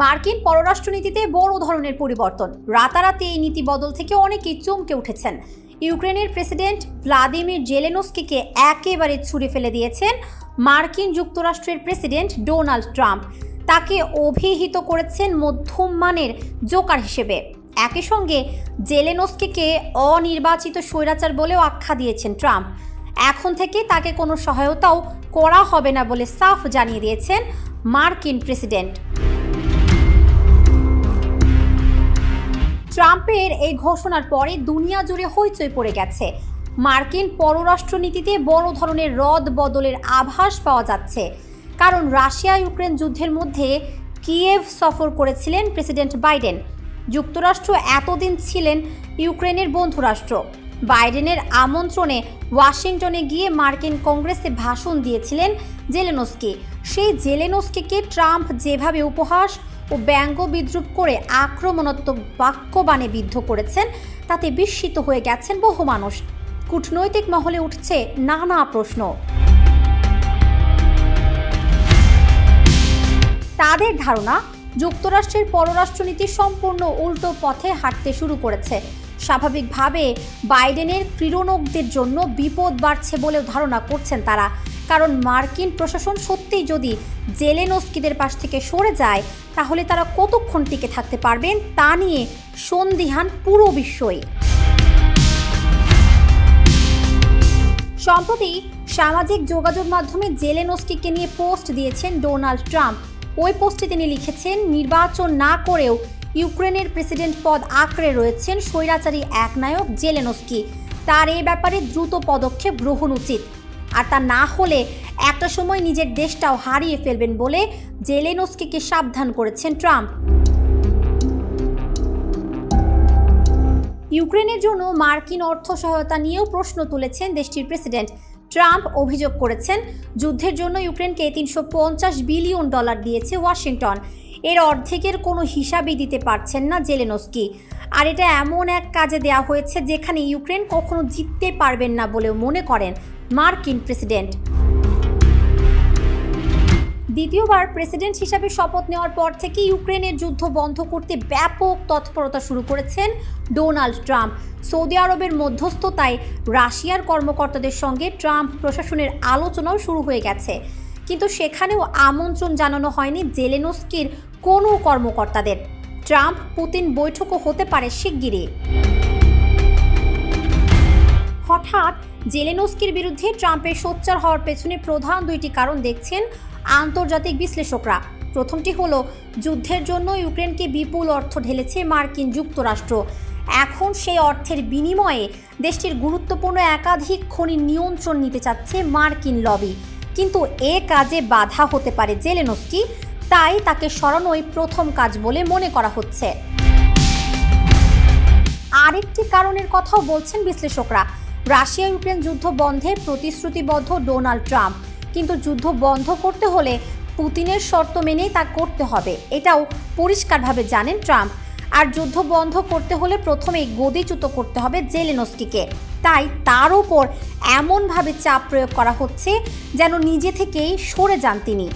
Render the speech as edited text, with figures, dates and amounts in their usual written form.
মার্কিন পররাষ্ট্রনীতিতে বড় ধরনের পরিবর্তন। রাতারাতি এই নীতি বদল থেকে অনেকেই চমকে উঠেছেন। ইউক্রেনের প্রেসিডেন্ট ভ্লাদিমির জেলেনস্কিকে একেবারে ছুঁড়ে ফেলে দিয়েছেন মার্কিন যুক্তরাষ্ট্রের প্রেসিডেন্ট ডোনাল্ড ট্রাম্প। তাকে অভিহিত করেছেন মধ্যম মানের জোকার হিসেবে। একই সঙ্গে জেলেনস্কিকে অনির্বাচিত স্বৈরাচার বলেও আখ্যা দিয়েছেন ট্রাম্প। এখন থেকে তাকে কোনো সহায়তাও করা হবে না বলে সাফ জানিয়ে দিয়েছেন মার্কিন প্রেসিডেন্ট। ট্রাম্পের এই ঘোষণার পরে দুনিয়া জুড়ে হইচই পড়ে গেছে। মার্কিন পররাষ্ট্রনীতিতে বড় ধরনের রদ বদলের আভাস পাওয়া যাচ্ছে। কারণ রাশিয়া ইউক্রেন যুদ্ধের মধ্যে কিয়েভ সফর করেছিলেন প্রেসিডেন্ট বাইডেন। যুক্তরাষ্ট্র এতদিন ছিলেন ইউক্রেনের বন্ধুরাষ্ট্র। বাইডেনের আমন্ত্রণে ওয়াশিংটনে গিয়ে মার্কিন কংগ্রেসে ভাষণ দিয়েছিলেন জেলেনস্কি। সেই জেলেনস্কিকে ট্রাম্প যেভাবে উপহাস ও ব্যঙ্গ বিদ্রূপ করে আক্রমণাত্মক বাক্যবাণে বিদ্ধ করেছেন, তাতে বিস্মিত হয়ে গেছেন বহু মানুষ। কূটনৈতিক মহলে উঠছে নানা প্রশ্ন। তাদের ধারণা, যুক্তরাষ্ট্রের পররাষ্ট্রনীতি সম্পূর্ণ উল্টো পথে হাঁটতে শুরু করেছে। স্বাভাবিকভাবে বাইডেনের ক্রীড়নকদের জন্য বিপদ বাড়ছে বলেও ধারণা করছেন তারা। কারণ মার্কিন প্রশাসন সত্যিই যদি জেলেনস্কিদের পাশ থেকে সরে যায়, তাহলে তারা কতক্ষণ টিকে থাকতে পারবেন তা নিয়ে সন্দিহান পুরো বিশ্বই। সম্প্রতি সামাজিক যোগাযোগ মাধ্যমে জেলেনস্কিকে নিয়ে পোস্ট দিয়েছেন ডোনাল্ড ট্রাম্প। ওই পোস্টে তিনি লিখেছেন, নির্বাচন না করেও ইউক্রেনের প্রেসিডেন্ট পদ আঁকড়ে রয়েছেন স্বৈরাচারী একনায়ক জেলেনস্কি। তার এই ব্যাপারে দ্রুত পদক্ষেপ গ্রহণ উচিত। আর তা না হলে একটা সময় নিজের দেশটাও হারিয়ে ফেলবেন বলে জেলেনস্কিকে সাবধান করেছেন ট্রাম্প। ইউক্রেনের জন্য মার্কিন অর্থ সহায়তা নিয়েও প্রশ্ন তুলেছেন দেশটির প্রেসিডেন্ট। ট্রাম্প অভিযোগ করেছেন, যুদ্ধের জন্য ইউক্রেনকে $350 বিলিয়ন দিয়েছে ওয়াশিংটন। এর অর্ধেকের কোনো হিসাবই দিতে পারছেন না জেলেনস্কি। আর এটা এমন এক কাজে দেওয়া হয়েছে যেখানে ইউক্রেন কখনো জিততে পারবেন না বলেও মনে করেন মার্কিন প্রেসিডেন্ট। দ্বিতীয়বার প্রেসিডেন্ট হিসাবে শপথ নেওয়ার পর থেকে ইউক্রেনের যুদ্ধ বন্ধ করতে ব্যাপক তৎপরতা শুরু করেছেন ডোনাল্ড ট্রাম্প। সৌদি আরবের মধ্যস্থতায় রাশিয়ার কর্মকর্তাদের সঙ্গে ট্রাম্প প্রশাসনের আলোচনাও শুরু হয়ে গেছে। কিন্তু সেখানেও আমন্ত্রণ জানানো হয়নি জেলেনস্কির কোনো কর্মকর্তাদের। ট্রাম্প পুতিন বৈঠকও হতে পারে শিগগিরই। হঠাৎ জেলেনস্কির বিরুদ্ধে ট্রাম্পের সোচ্চার হওয়ার পেছনে প্রধান দুইটি কারণ দেখছেন আন্তর্জাতিক বিশ্লেষকরা। প্রথমটি হলো, যুদ্ধের জন্য ইউক্রেনকে বিপুল অর্থ ঢেলেছে মার্কিন যুক্তরাষ্ট্র। এখন সেই অর্থের বিনিময়ে দেশটির গুরুত্বপূর্ণ একাধিক খনি নিয়ন্ত্রণ নিতে চাচ্ছে মার্কিন লবি। কিন্তু এ কাজে বাধা হতে পারে জেলেনস্কি, তাই তাকে সরানোই প্রথম কাজ বলে মনে করা হচ্ছে। আরেকটি কারণের কথাও বলছেন বিশ্লেষকরা। রাশিয়া ইউক্রেন যুদ্ধ বন্ধে প্রতিশ্রুতিবদ্ধ ডোনাল্ড ট্রাম্প, কিন্তু যুদ্ধ বন্ধ করতে হলে পুতিনের শর্ত মেনেই তা করতে হবে, এটাও পরিষ্কারভাবে জানেন ট্রাম্প। আর যুদ্ধ বন্ধ করতে হলে প্রথমেই গদিচ্যুত করতে হবে জেলেনস্কিকে। তাই তার উপর এমনভাবে চাপ প্রয়োগ করা হচ্ছে যেন নিজে থেকেই সরে যান তিনি।